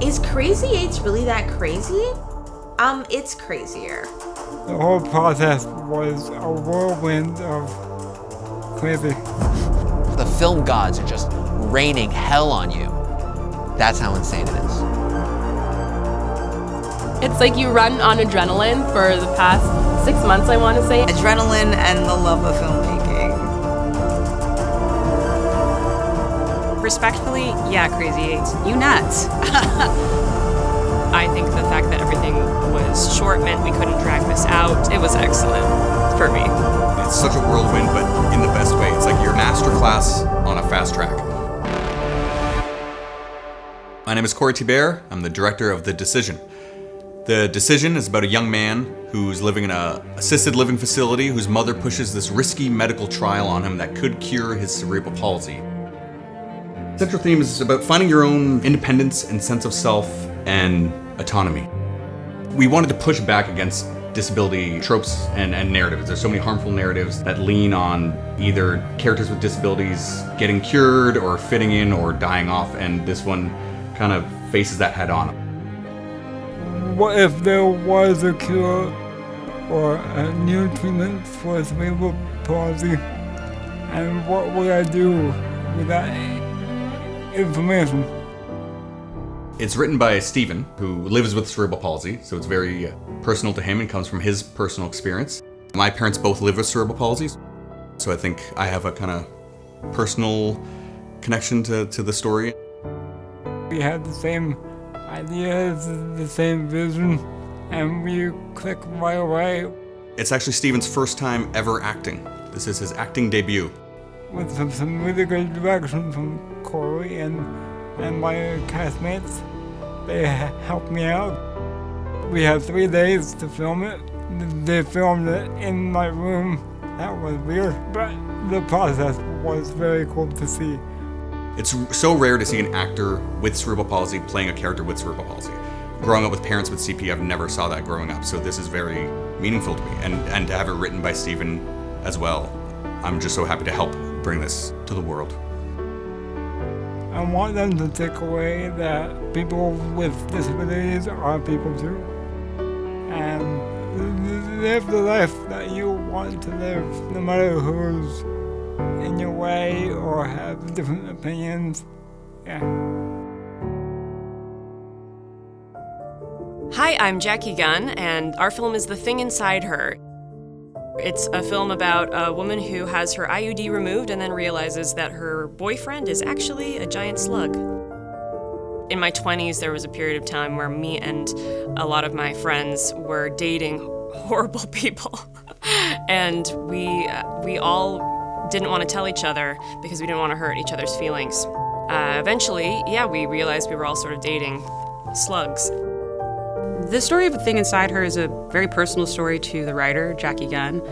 Is Crazy8s really that crazy? It's crazier. The whole process was a whirlwind of crazy. The film gods are just raining hell on you. That's how insane it is. It's like you run on adrenaline for the past 6 months, I want to say. Adrenaline and the love of filmmaking. Respectfully, yeah, Crazy8s, you nuts. I think the fact that everything was short meant we couldn't drag this out. It was excellent for me. It's such a whirlwind, but in the best way. It's like your masterclass on a fast track. My name is Cory Thibert. I'm the director of The Decision. The Decision is about a young man who's living in an assisted living facility whose mother pushes this risky medical trial on him that could cure his cerebral palsy. The central theme is about finding your own independence and sense of self and autonomy. We wanted to push back against disability tropes and narratives. There's so many harmful narratives that lean on either characters with disabilities getting cured or fitting in or dying off, and this one kind of faces that head on. What if there was a cure or a new treatment for cerebral palsy? And what would I do with that information? It's written by Stephen, who lives with cerebral palsy, so it's very personal to him and comes from his personal experience. My parents both live with cerebral palsy, so I think I have a kind of personal connection to the story. We had the same ideas, the same vision, and we clicked right away. It's actually Stephen's first time ever acting. This is his acting debut. With some really good direction from Cory and my castmates. They helped me out. We had 3 days to film it. They filmed it in my room. That was weird, but the process was very cool to see. It's so rare to see an actor with cerebral palsy playing a character with cerebral palsy. Growing up with parents with CP, I've never saw that growing up, so this is very meaningful to me. And to have it written by Stephen as well, I'm just so happy to help bring this to the world. I want them to take away that people with disabilities are people too. And live the life that you want to live, no matter who's in your way or have different opinions. Yeah. Hi, I'm Jacki Gunn, and our film is The Thing Inside Her. It's a film about a woman who has her IUD removed and then realizes that her boyfriend is actually a giant slug. In my 20s, there was a period of time where me and a lot of my friends were dating horrible people. And we all didn't want to tell each other because we didn't want to hurt each other's feelings. Eventually, we realized we were all sort of dating slugs. The story of The Thing Inside Her is a very personal story to the writer, Jacki Gunn.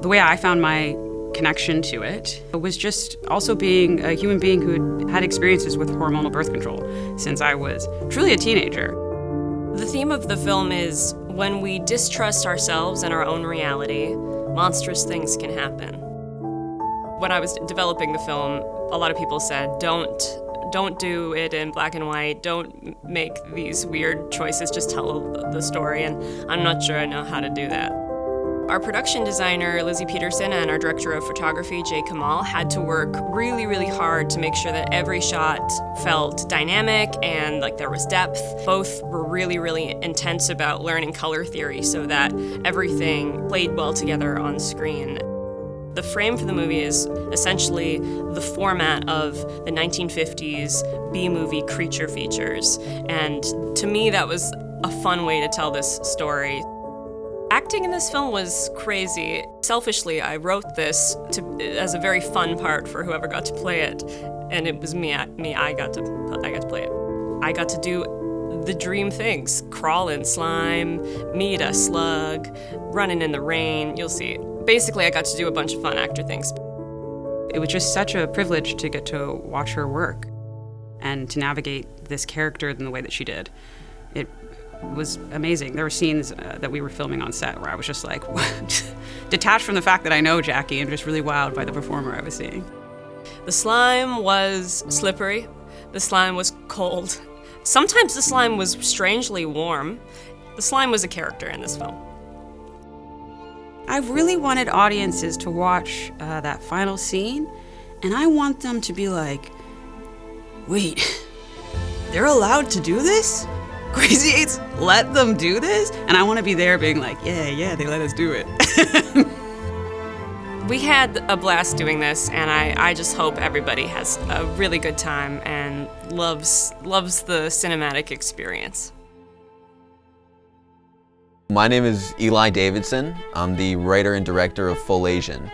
The way I found my connection to it was just also being a human being who had experiences with hormonal birth control since I was truly a teenager. The theme of the film is when we distrust ourselves and our own reality, monstrous things can happen. When I was developing the film, a lot of people said, don't do it in black and white, don't make these weird choices, just tell the story, and I'm not sure I know how to do that. Our production designer, Lizzie Peterson, and our director of photography, Jay Kamal, had to work really, really hard to make sure that every shot felt dynamic and like there was depth. Both were really, really intense about learning color theory so that everything played well together on screen. The frame for the movie is essentially the format of the 1950s B-movie creature features. And to me, that was a fun way to tell this story. Acting in this film was crazy. Selfishly, I wrote this as a very fun part for whoever got to play it. And it was me. I got to play it. I got to do the dream things. Crawl in slime, meet a slug, running in the rain, you'll see. Basically, I got to do a bunch of fun actor things. It was just such a privilege to get to watch her work and to navigate this character in the way that she did. It was amazing. There were scenes that we were filming on set where I was just like, detached from the fact that I know Jacki and just really wowed by the performer I was seeing. The slime was slippery. The slime was cold. Sometimes the slime was strangely warm. The slime was a character in this film. I really wanted audiences to watch that final scene, and I want them to be like, wait, they're allowed to do this? Crazy8s let them do this? And I want to be there being like, yeah, they let us do it. We had a blast doing this, and I just hope everybody has a really good time and loves the cinematic experience. My name is Eli Davidson. I'm the writer and director of Full Asian.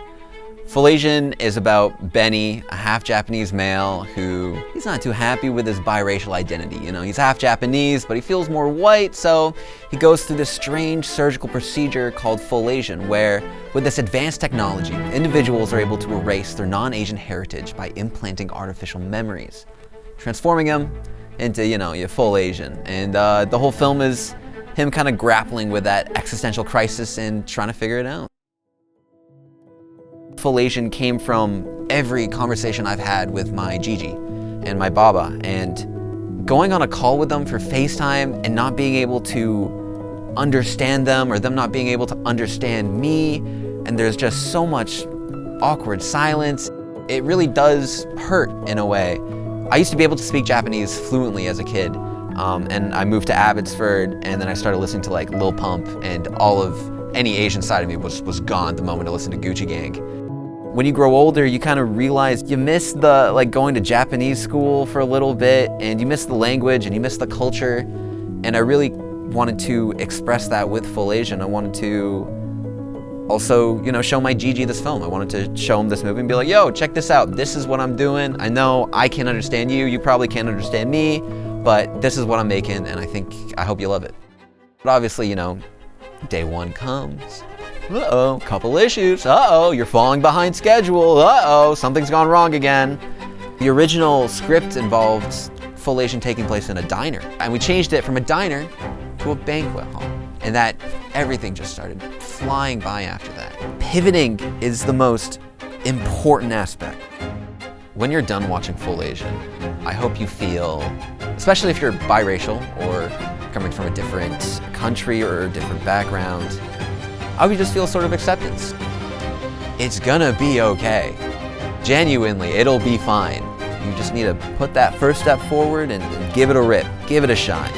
Full Asian is about Benny, a half-Japanese male who he's not too happy with his biracial identity. You know, he's half Japanese, but he feels more white, so he goes through this strange surgical procedure called Full Asian, where with this advanced technology, individuals are able to erase their non-Asian heritage by implanting artificial memories, transforming them into, you're full Asian. And the whole film is him kind of grappling with that existential crisis and trying to figure it out. Full Asian came from every conversation I've had with my Gigi and my Baba, and going on a call with them for FaceTime and not being able to understand them or them not being able to understand me, and there's just so much awkward silence. It really does hurt in a way. I used to be able to speak Japanese fluently as a kid, and I moved to Abbotsford, and then I started listening to like Lil Pump, and all of any Asian side of me was gone the moment I listened to Gucci Gang. When you grow older, you kind of realize you miss the going to Japanese school for a little bit, and you miss the language and you miss the culture. And I really wanted to express that with Full Asian. I wanted to also, show my Gigi this film. I wanted to show him this movie and be like, yo, check this out. This is what I'm doing. I know I can't understand you. You probably can't understand me, but this is what I'm making, and I hope you love it. But obviously, day one comes. Uh-oh, couple issues. Uh-oh, you're falling behind schedule. Uh-oh, something's gone wrong again. The original script involved Full Asian taking place in a diner, and we changed it from a diner to a banquet hall, and that everything just started flying by after that. Pivoting is the most important aspect. When you're done watching Full Asian, I hope you feel, especially if you're biracial or coming from a different country or a different background, I would just feel sort of acceptance. It's gonna be okay. Genuinely, it'll be fine. You just need to put that first step forward and give it a rip. Give it a shot,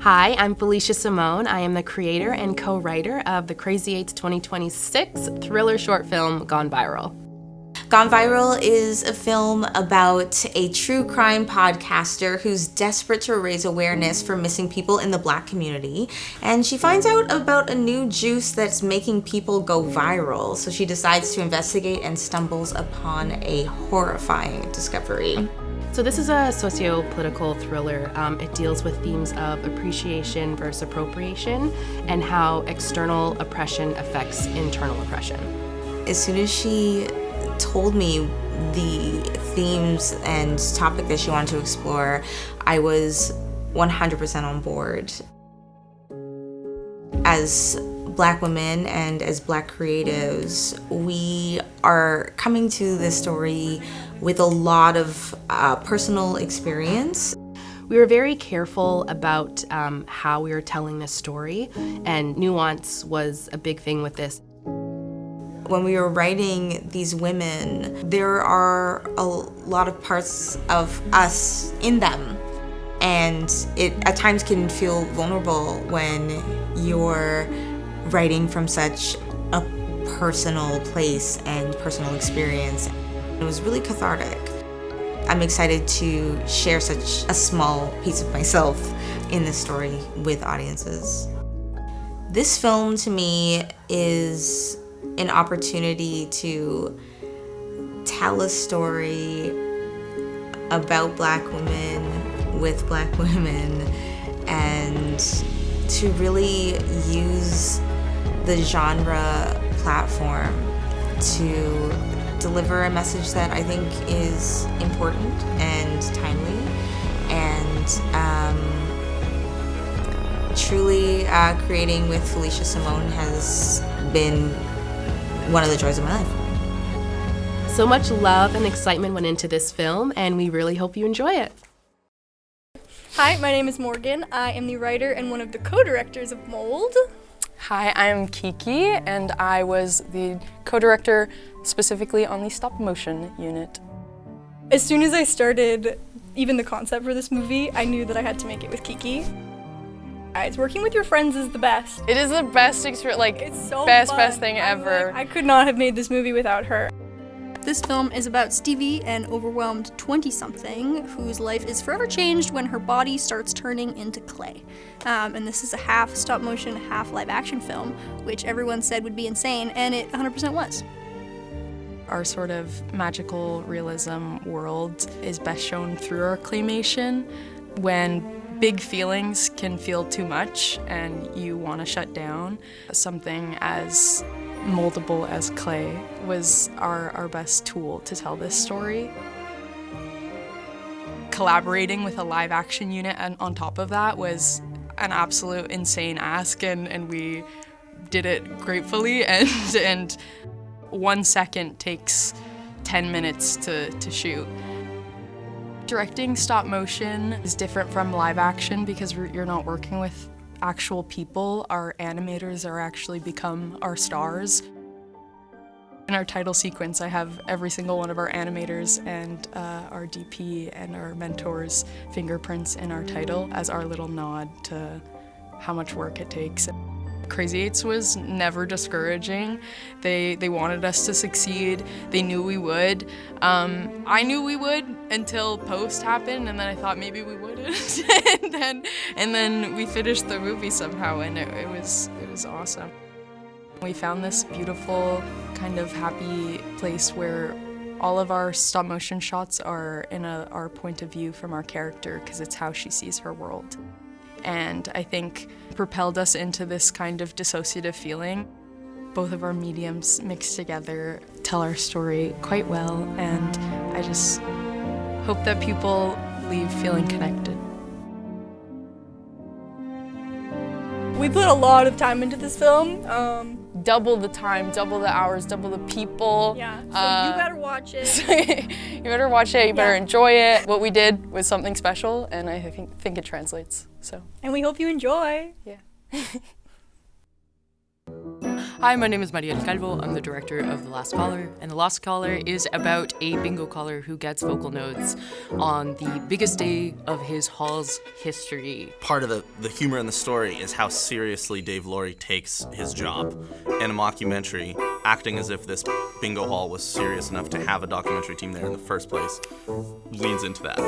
Hi, I'm Felicia Simone. I am the creator and co-writer of the Crazy8s 2026 thriller short film, Gone Viral. Gone Viral is a film about a true crime podcaster who's desperate to raise awareness for missing people in the Black community. And she finds out about a new juice that's making people go viral. So she decides to investigate and stumbles upon a horrifying discovery. So this is a socio-political thriller. It deals with themes of appreciation versus appropriation and how external oppression affects internal oppression. As soon as she told me the themes and topic that she wanted to explore, I was 100% on board. As Black women and as Black creatives, we are coming to this story with a lot of personal experience. We were very careful about how we were telling this story, and nuance was a big thing with this. When we were writing these women, there are a lot of parts of us in them. And it at times can feel vulnerable when you're writing from such a personal place and personal experience. It was really cathartic. I'm excited to share such a small piece of myself in this story with audiences. This film to me is an opportunity to tell a story about Black women with Black women, and to really use the genre platform to deliver a message that I think is important and timely, and truly creating with Felicia Simone has been one of the joys of my life. So much love and excitement went into this film, and we really hope you enjoy it. Hi, my name is Morgan. I am the writer and one of the co-directors of Mold. Hi, I'm Kiki, and I was the co-director specifically on the stop motion unit. As soon as I started even the concept for this movie, I knew that I had to make it with Kiki. Guys, working with your friends is the best. It is the best experience, like, It's so best fun. thing ever. I could not have made this movie without her. This film is about Stevie, an overwhelmed 20-something whose life is forever changed when her body starts turning into clay. And this is a half stop motion, half live action film, which everyone said would be insane, and it 100% was. Our sort of magical realism world is best shown through our claymation. When big feelings can feel too much and you want to shut down, something as moldable as clay was our best tool to tell this story. Collaborating with a live action unit and on top of that was an absolute insane ask, and we did it gratefully, and 1 second takes 10 minutes to shoot. Directing stop motion is different from live action because you're not working with actual people. Our animators are actually become our stars. In our title sequence, I have every single one of our animators and our DP and our mentors' fingerprints in our title as our little nod to how much work it takes. Crazy8s was never discouraging. They wanted us to succeed. They knew we would. I knew we would until post happened, and then I thought maybe we wouldn't. and then we finished the movie somehow, and it was awesome. We found this beautiful, kind of happy place where all of our stop motion shots are in our point of view from our character, because it's how she sees her world. And I think propelled us into this kind of dissociative feeling. Both of our mediums mixed together tell our story quite well, and I just hope that people leave feeling connected. We put a lot of time into this film. Double the time, double the hours, double the people. Yeah, so you better watch it. You better watch it, you better enjoy it. What we did was something special, and I think it translates, so. And we hope you enjoy. Yeah. Hi, my name is Mariel Calvo. I'm the director of The Last Caller, and The Last Caller is about a bingo caller who gets vocal notes on the biggest day of his hall's history. Part of the humor in the story is how seriously Dave Laurie takes his job. In a mockumentary, acting as if this bingo hall was serious enough to have a documentary team there in the first place leans into that.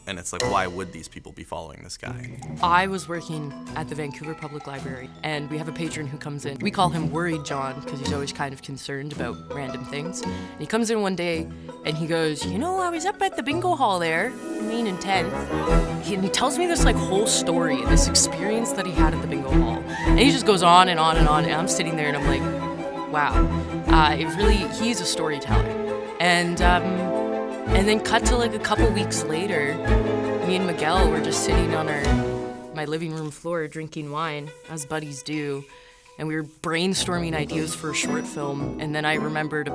And it's like, why would these people be following this guy? I was working at the Vancouver Public Library, and we have a patron who comes in. We call him Worried John because he's always kind of concerned about random things. And he comes in one day and he goes, you know, I was up at the bingo hall there, mean and 10th. And he tells me this like whole story, this experience that he had at the bingo hall. And he just goes on and on and on, and I'm sitting there and I'm like, wow, he's a storyteller. And then cut to like a couple weeks later, me and Miguel were just sitting on my living room floor drinking wine, as buddies do, and we were brainstorming ideas for a short film, and then I remembered,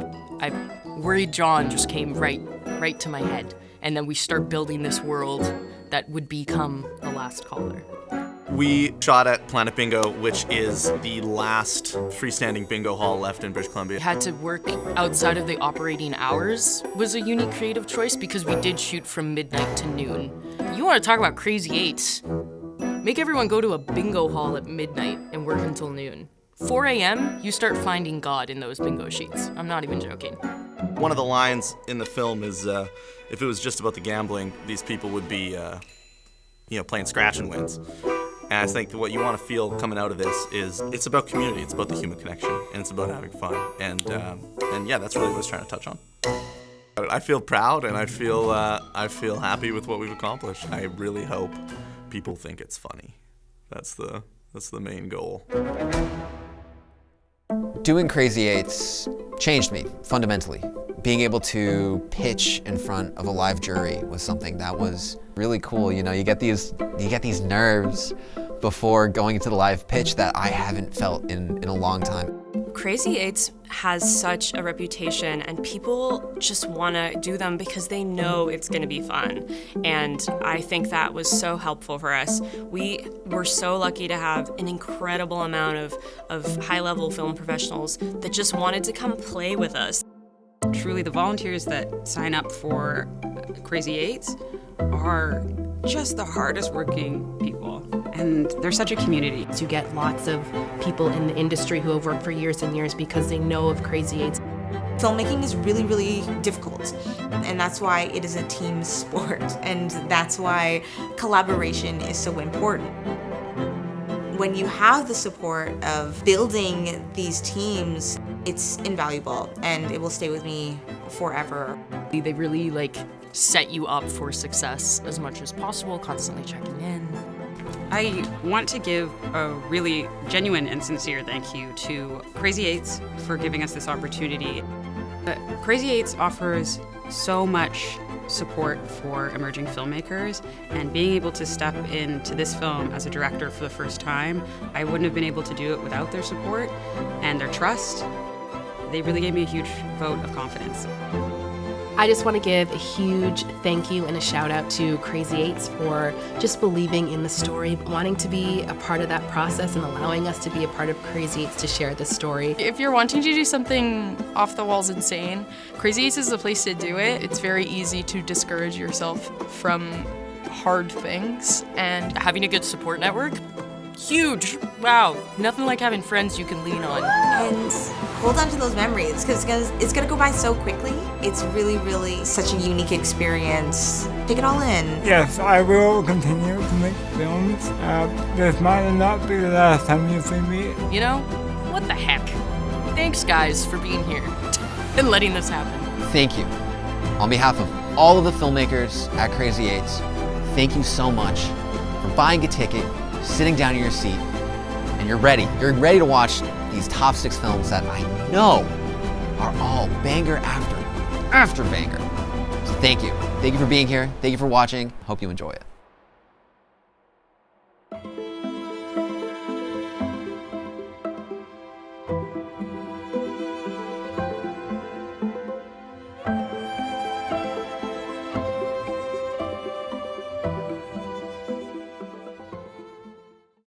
Worried John just came right to my head, and then we start building this world that would become The Last Caller. We shot at Planet Bingo, which is the last freestanding bingo hall left in British Columbia. Had to work outside of the operating hours was a unique creative choice because we did shoot from midnight to noon. You want to talk about Crazy8s? Make everyone go to a bingo hall at midnight and work until noon. 4 a.m., you start finding God in those bingo sheets. I'm not even joking. One of the lines in the film is, if it was just about the gambling, these people would be, playing scratch and wins. And I think that what you want to feel coming out of this is it's about community, it's about the human connection, and it's about having fun. And yeah, that's really what I was trying to touch on. I feel proud and I feel happy with what we've accomplished. I really hope people think it's funny. That's the main goal. Doing Crazy8s changed me fundamentally. Being able to pitch in front of a live jury was something that was really cool. You know, you get these nerves before going into the live pitch that I haven't felt in a long time. Crazy8s has such a reputation, and people just want to do them because they know it's going to be fun. And I think that was so helpful for us. We were so lucky to have an incredible amount of high-level film professionals that just wanted to come play with us. Truly, the volunteers that sign up for Crazy8s are just the hardest working people, and they're such a community. You get lots of people in the industry who have worked for years and years because they know of Crazy8s. Filmmaking is really, really difficult, and that's why it is a team sport, and that's why collaboration is so important. When you have the support of building these teams, it's invaluable, and it will stay with me forever. They really set you up for success as much as possible, constantly checking in. I want to give a really genuine and sincere thank you to Crazy8s for giving us this opportunity. Crazy8s offers so much support for emerging filmmakers, and being able to step into this film as a director for the first time, I wouldn't have been able to do it without their support and their trust. They really gave me a huge vote of confidence. I just want to give a huge thank you and a shout out to Crazy8s for just believing in the story, wanting to be a part of that process and allowing us to be a part of Crazy8s to share this story. If you're wanting to do something off the walls insane, Crazy8s is the place to do it. It's very easy to discourage yourself from hard things, and having a good support network, huge. Wow, nothing like having friends you can lean on. And hold on to those memories, because it's gonna go by so quickly. It's really, really such a unique experience. Take it all in. Yes, I will continue to make films. This might not be the last time you see me. You know, what the heck? Thanks, guys, for being here and letting this happen. Thank you. On behalf of all of the filmmakers at Crazy8s, thank you so much for buying a ticket, sitting down in your seat, and you're ready. You're ready to watch these top 6 films that I know are all banger after banger. So thank you. Thank you for being here. Thank you for watching. Hope you enjoy it.